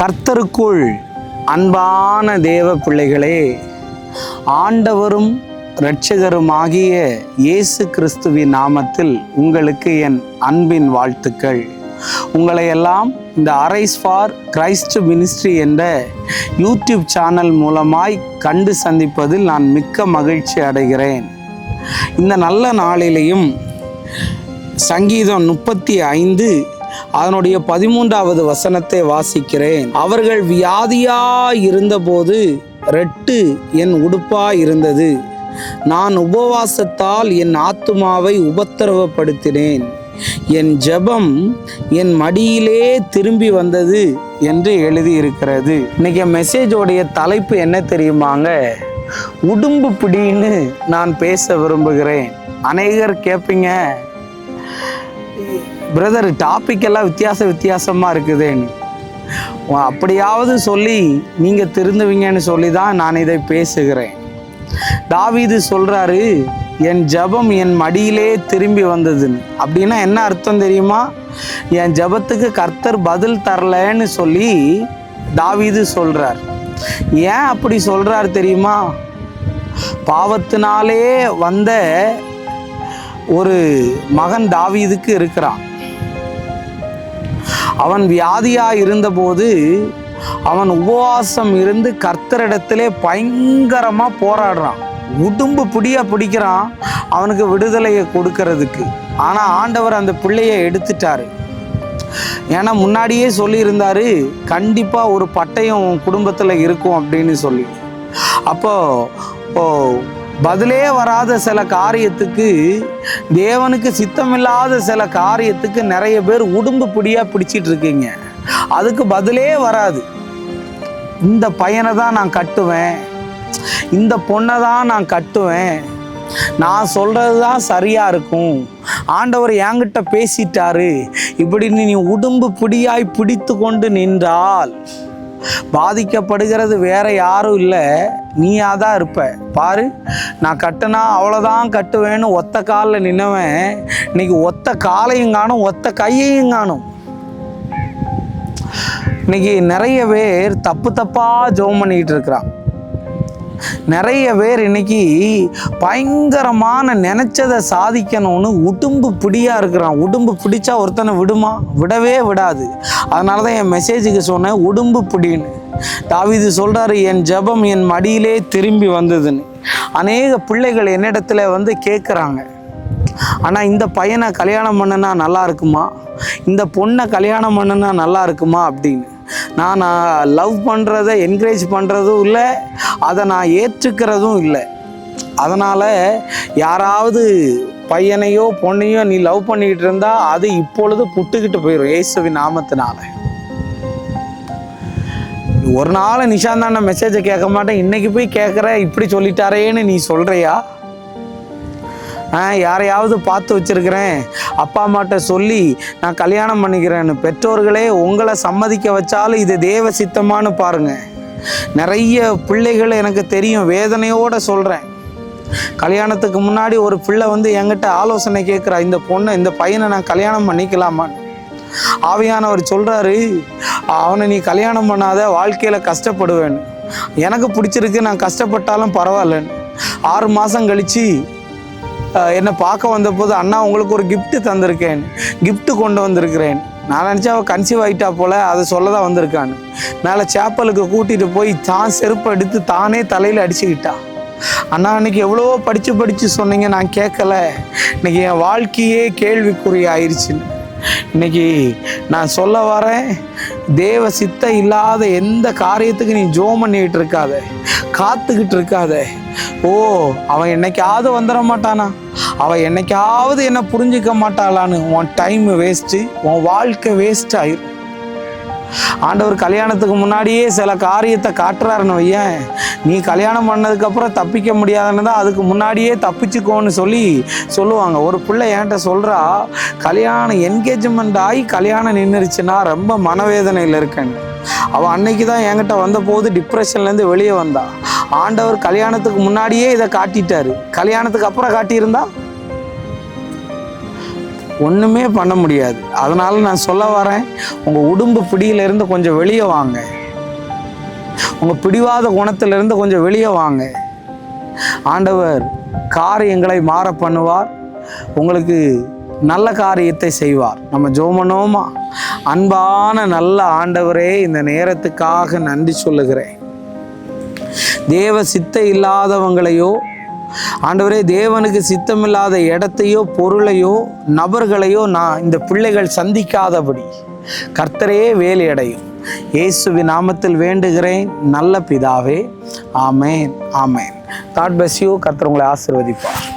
கர்த்தருக்குள் அன்பான தேவ பிள்ளைகளே, ஆண்டவரும் இரட்சகருமாகிய இயேசு கிறிஸ்துவின் நாமத்தில் உங்களுக்கு என் அன்பின் வாழ்த்துக்கள். உங்களை எல்லாம் இந்த அரைஸ் ஃபார் கிரைஸ்ட் மினிஸ்ட்ரி என்ற யூடியூப் சேனல் மூலமாய் கண்டு சந்திப்பதில் நான் மிக்க மகிழ்ச்சி அடைகிறேன். இந்த நல்ல நாளிலேயும் சங்கீதம் 35 அதனுடைய 13வது வசனத்தை வாசிக்கிறேன். அவர்கள் வியாதியாய் இருந்தபோது ரெட்டு என் உடுப்பாய் இருந்தது. நான் உபவாசத்தால் என் ஆத்துமாவை உபத்திரவப்படுத்தினேன். என் ஜெபம் என் மடியிலே திரும்பி வந்தது என்று எழுதியிருக்கிறது. இன்னைக்கு மெசேஜோடைய தலைப்பு என்ன தெரியுமாங்க? உடும்பு பிடின்னு நான் பேச விரும்புகிறேன். அநேகர் கேட்பீங்க, பிரதர் டாபிக் எல்லாம் வித்தியாசமாக இருக்குதுன்னு. அப்படியாவது சொல்லி நீங்கள் திருந்துவீங்கன்னு சொல்லி தான் நான் இதை பேசுகிறேன். தாவீது சொல்கிறாரு, என் ஜெபம் என் மடியிலே திரும்பி வந்ததுன்னு. அப்படின்னா என்ன அர்த்தம் தெரியுமா? என் ஜெபத்துக்கு கர்த்தர் பதில் தரலன்னு சொல்லி தாவீது சொல்கிறார். ஏன் அப்படி சொல்கிறார் தெரியுமா? பாவத்தினாலே வந்த ஒரு மகன் தாவீதுக்கு இருக்கிறான். அவன் வியாதியாக இருந்தபோது அவன் உபவாசம் இருந்து கர்த்தரிடத்திலே பயங்கரமாக போராடுறான். உடும்பு பிடிக்கிறான் அவனுக்கு விடுதலையை கொடுக்கறதுக்கு. ஆனால் ஆண்டவர் அந்த பிள்ளையை எடுத்துட்டாரு. ஏன்னா முன்னாடியே சொல்லியிருந்தாரு, கண்டிப்பாக ஒரு பட்டயம் குடும்பத்தில் இருக்கும் அப்படின்னு சொல்லி. அப்போ பதிலே வராத சில காரியத்துக்கு, தேவனுக்கு சித்தமில்லாத சில காரியத்துக்கு நிறைய பேர் உடும்பு பிடிச்சிட்டு இருக்கீங்க. அதுக்கு பதிலே வராது. இந்த பையனை தான் நான் கட்டுவேன், இந்த பொண்ணை தான் நான் கட்டுவேன், நான் சொல்கிறது தான் சரியாக இருக்கும், ஆண்டவர் என்கிட்ட பேசிட்டாரு இப்படின்னு நீ உடும்பு பிடித்து கொண்டு நின்றால் பாதிக்கப்படுகிறது வேற யாரும் இல்லை, நீயாக தான் இருப்ப. பாரு, நான் கட்டுனா அவ்வளோதான் கட்டுவேன்னு ஒத்த காலில் நின்னவன் இன்னைக்கு ஒத்த காலையும் காணும், ஒத்த கையையும் காணும். இன்னைக்கு நிறைய பேர் தப்பாக ஜெபம் பண்ணிக்கிட்டு இருக்கிறான். நிறைய பேர் இன்னைக்கு பயங்கரமான நினைச்சதை சாதிக்கணும்னு உடும்பு பிடியா இருக்கிறான். உடும்பு பிடிச்சா ஒருத்தனை விடுமா? விடவே விடாது. அதனால தான் என் மெசேஜுக்கு சொன்னேன், உடும்பு பிடின்னு. தாவீது சொல்றாரு, என் ஜெபம் என் மடியிலே திரும்பி வந்ததுன்னு. அநேக பிள்ளைகள் என்னிடத்துல வந்து கேட்குறாங்க, ஆனால் இந்த பையனை கல்யாணம் பண்ணுனா நல்லா இருக்குமா, இந்த பொண்ணை கல்யாணம் பண்ணுனா நல்லா இருக்குமா அப்படின்னு. நான் லவ் பண்ணுறதை என்கரேஜ் பண்ணுறதும் இல்லை, அதை நான் ஏற்றுக்கிறதும் இல்லை. அதனால் யாராவது பையனையோ பொண்ணையோ நீ லவ் பண்ணிக்கிட்டு இருந்தா அது இப்பொழுது புட்டுக்கிட்டு போயிடும் இயேசுவின் நாமத்தினால. ஒரு நாள் நிஷாந்தான மெசேஜை கேட்க மாட்டேன், இன்னைக்கு போய் கேட்குற, இப்படி சொல்லிட்டாரேன்னு நீ சொல்கிறியா? யாரையாவது பார்த்து வச்சிருக்கிறேன், அப்பா அம்மாட்ட சொல்லி நான் கல்யாணம் பண்ணிக்கிறேன்னு. பெற்றோர்களே, உங்களை சம்மதிக்க வச்சாலும் இது தேவ சித்தமானு பாருங்க. நிறைய பிள்ளைகள் எனக்கு தெரியும், வேதனையோடு சொல்கிறேன். கல்யாணத்துக்கு முன்னாடி ஒரு பிள்ளை வந்து என்கிட்ட ஆலோசனை கேட்குறா, இந்த பொண்ணை இந்த பையனை நான் கல்யாணம் பண்ணிக்கலாமான்னு. ஆவியானவர் சொல்கிறாரு, அவனை நீ கல்யாணம் பண்ணாத, வாழ்க்கையில் கஷ்டப்படுவேன்னு. எனக்கு பிடிச்சிருக்கு, நான் கஷ்டப்பட்டாலும் பரவாயில்லன்னு. 6 மாதம் கழித்து என்னை பார்க்க வந்தபோது, அண்ணா உங்களுக்கு ஒரு கிஃப்ட்டு தந்திருக்கேன், கிஃப்ட்டு கொண்டு வந்திருக்கிறேன். நான் நினச்சா அவள் கன்சீவ் ஆகிட்டா போல், அதை சொல்ல தான் வந்திருக்கான்னு. மேலே சேப்பலுக்கு கூட்டிகிட்டு போய் தான் செருப்பை எடுத்து தானே தலையில் அடிச்சுக்கிட்டா. அண்ணா அன்றைக்கி எவ்வளோ படித்து சொன்னீங்க, நான் கேட்கல, இன்றைக்கி என் வாழ்க்கையே கேள்விக்குறி ஆயிடுச்சுன்னு. இன்னைக்கு நான் சொல்ல வரேன், தேவ சித்தம் இல்லாத எந்த காரியத்துக்கு நீ ஜெபம் பண்ணிக்கிட்டு இருக்காத, காத்துக்கிட்டு இருக்காத. அவன் என்னைக்காவது வந்துட மாட்டானா, அவன் என்னைக்காவது என்ன புரிஞ்சிக்க மாட்டாளான்னு உன் டைம் வேஸ்ட்டு, உன் வாழ்க்கை வேஸ்ட் ஆயிரும். ஆண்டவர் கல்யாணத்துக்கு முன்னாடியே சில காரியத்தை காட்டுறாருன்னு வையன், நீ கல்யாணம் பண்ணதுக்கப்புறம் தப்பிக்க முடியாதுன்னு தான் அதுக்கு முன்னாடியே தப்பிச்சுக்கோன்னு சொல்லுவாங்க. ஒரு பிள்ளை என்கிட்ட சொல்கிறா, கல்யாணம் என்கேஜ்மெண்ட் ஆகி கல்யாணம் நின்றுச்சுன்னா ரொம்ப மனவேதனையில் இருக்கேன்னு. அவள் அன்னைக்கு தான் என்கிட்ட வந்தபோது டிப்ரெஷன்லேருந்து வெளியே வந்தா. ஆண்டவர் கல்யாணத்துக்கு முன்னாடியே இதை காட்டிட்டாரு, கல்யாணத்துக்கு அப்புறம் காட்டியிருந்தா ஒன்றுமே பண்ண முடியாது. அதனால நான் சொல்ல வரேன், உங்கள் உடும்பு பிடியிலிருந்து கொஞ்சம் வெளியே வாங்க. உங்கள் பிடிவாத குணத்திலிருந்து கொஞ்சம் வெளியே வாங்க. ஆண்டவர் காரியங்களை மாற பண்ணுவார். உங்களுக்கு நல்ல காரியத்தை செய்வார். நம்ம ஜெபமனோமா? அன்பான நல்ல ஆண்டவரே, இந்த நேரத்துக்காக நன்றி சொல்லுகிறேன். தேவ சித்தம் இல்லாதவங்களையோ, ஆண்டவரே தேவனுக்கு சித்தமில்லாத இடத்தையோ, பொருளையோ, நபர்களையோ இந்த பிள்ளைகள் சந்திக்காதபடி கர்த்தரே வேலையடையும். இயேசுவின் நாமத்தில் வேண்டுகிறேன் நல்ல பிதாவே. ஆமேன், ஆமேன். God bless you. கர்த்தர் உங்களை ஆசீர்வதிப்பார்.